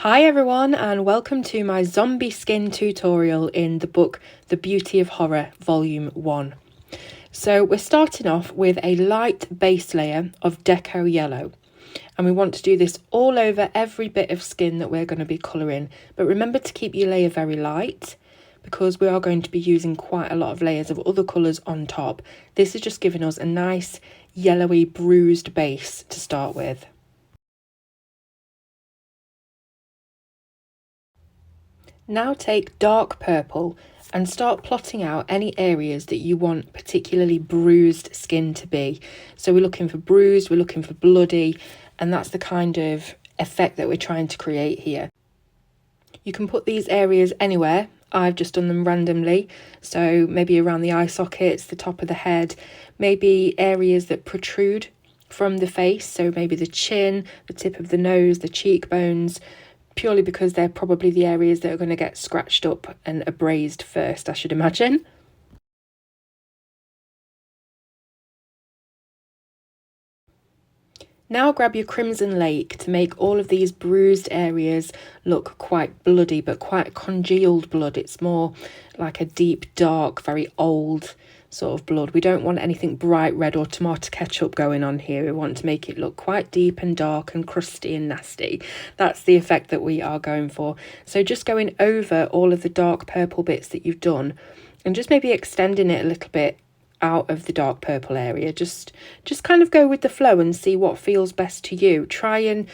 Hi everyone, and welcome to my zombie skin tutorial in the book The Beauty of Horror Volume 1. So we're starting off with a light base layer of DECO yellow, and we want to do this all over every bit of skin that we're going to be colouring. But remember to keep your layer very light because we are going to be using quite a lot of layers of other colours on top. This is just giving us a nice yellowy bruised base to start with. Now take dark purple and start plotting out any areas that you want particularly bruised skin to be. So we're looking for bruised, we're looking for bloody, and that's the kind of effect that we're trying to create here. You can put these areas anywhere. I've just done them randomly, so maybe around the eye sockets, the top of the head, maybe areas that protrude from the face, so maybe the chin, the tip of the nose, the cheekbones, purely because they're probably the areas that are going to get scratched up and abrased first, I should imagine. Now grab your Crimson Lake to make all of these bruised areas look quite bloody, but quite congealed blood. It's more like a deep, dark, very old sort of blood. We don't want anything bright red or tomato ketchup going on here. We want to make it look quite deep and dark and crusty and nasty. That's the effect that we are going for. So just going over all of the dark purple bits that you've done and just maybe extending it a little bit out of the dark purple area. Just kind of go with the flow and see what feels best to you. Try and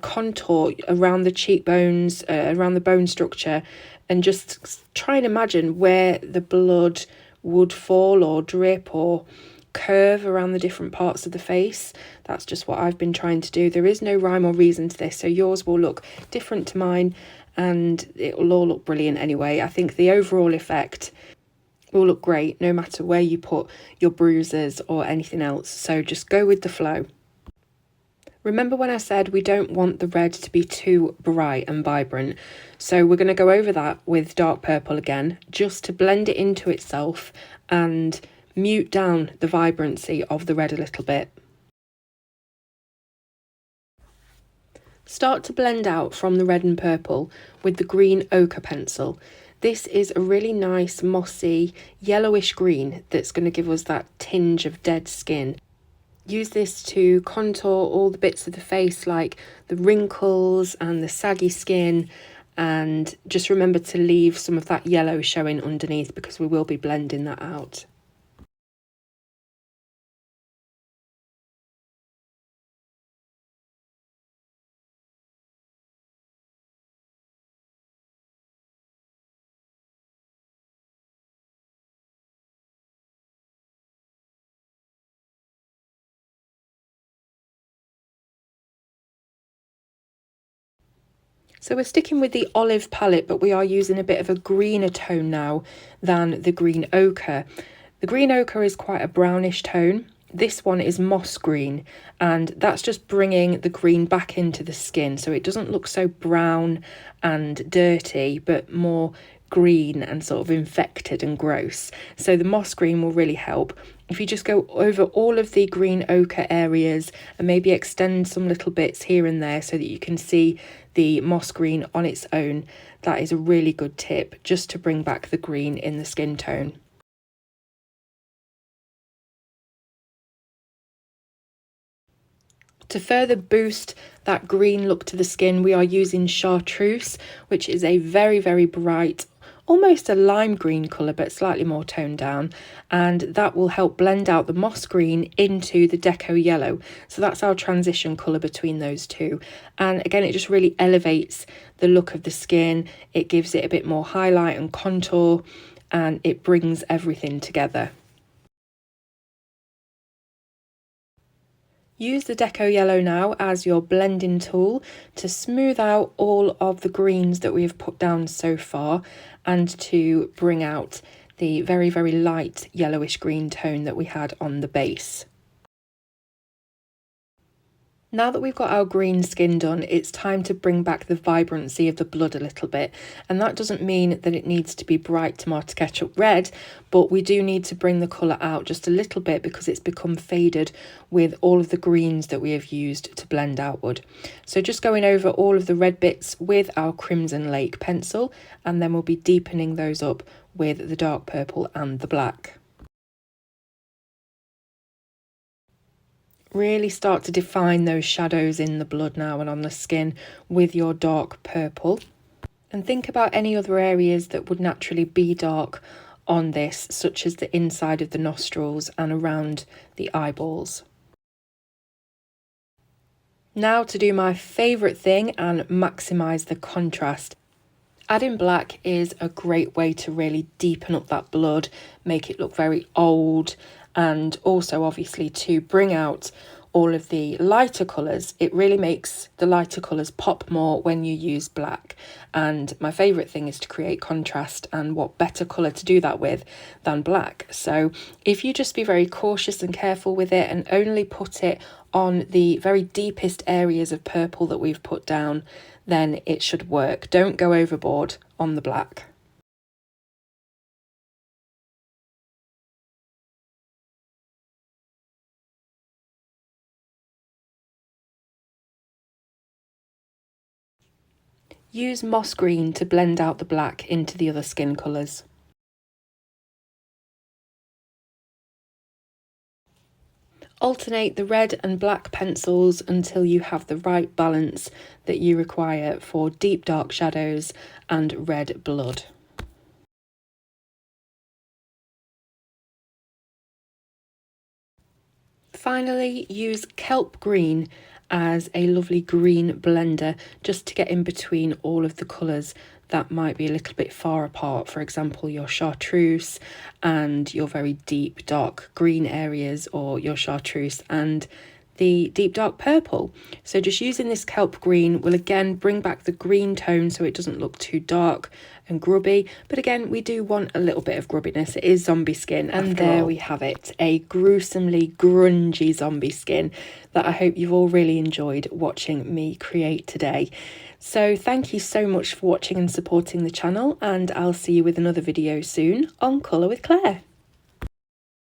contour around the cheekbones, around the bone structure, and just try and imagine where the blood would fall or drip or curve around the different parts of the face. That's just what I've been trying to do. There is no rhyme or reason to this, so yours will look different to mine and it will all look brilliant anyway. I think the overall effect will look great no matter where you put your bruises or anything else, so just go with the flow. Remember when I said we don't want the red to be too bright and vibrant, so we're going to go over that with dark purple again, just to blend it into itself and mute down the vibrancy of the red a little bit. Start to blend out from the red and purple with the green ochre pencil. This is a really nice mossy yellowish green that's going to give us that tinge of dead skin. Use this to contour all the bits of the face like the wrinkles and the saggy skin, and just remember to leave some of that yellow showing underneath because we will be blending that out. So we're sticking with the olive palette, but we are using a bit of a greener tone now than the green ochre. The green ochre is quite a brownish tone. This one is moss green, and that's just bringing the green back into the skin, so it doesn't look so brown and dirty, but more green and sort of infected and gross. So the moss green will really help. If you just go over all of the green ochre areas and maybe extend some little bits here and there so that you can see the moss green on its own, that is a really good tip just to bring back the green in the skin tone. To further boost that green look to the skin, we are using Chartreuse, which is a very, very bright, almost a lime green colour, but slightly more toned down, and that will help blend out the moss green into the DECO yellow. So that's our transition colour between those two, and again it just really elevates the look of the skin. It gives it a bit more highlight and contour, and it brings everything together. Use the DECO yellow now as your blending tool to smooth out all of the greens that we have put down so far and to bring out the very, very light yellowish green tone that we had on the base. Now that we've got our green skin done, it's time to bring back the vibrancy of the blood a little bit. And that doesn't mean that it needs to be bright tomato ketchup red, but we do need to bring the colour out just a little bit because it's become faded with all of the greens that we have used to blend outward. So just going over all of the red bits with our Crimson Lake pencil, and then we'll be deepening those up with the dark purple and the black. Really start to define those shadows in the blood now and on the skin with your dark purple. And think about any other areas that would naturally be dark on this, such as the inside of the nostrils and around the eyeballs. Now to do my favourite thing and maximise the contrast. Adding black is a great way to really deepen up that blood, make it look very old, and also obviously to bring out all of the lighter colours. It really makes the lighter colours pop more when you use black. And my favourite thing is to create contrast, and what better colour to do that with than black. So if you just be very cautious and careful with it and only put it on the very deepest areas of purple that we've put down, then it should work. Don't go overboard on the black. Use moss green to blend out the black into the other skin colours. Alternate the red and black pencils until you have the right balance that you require for deep dark shadows and red blood. Finally, use kelp green as a lovely green blender just to get in between all of the colours that might be a little bit far apart. For example, your chartreuse and your very deep dark green areas, or your chartreuse and the deep dark purple. So just using this kelp green will again bring back the green tone so it doesn't look too dark and grubby, but again we do want a little bit of grubbiness. It is zombie skin, and there we have it, a gruesomely grungy zombie skin that I hope you've all really enjoyed watching me create today. So thank you so much for watching and supporting the channel, and I'll see you with another video soon on Colour with Claire.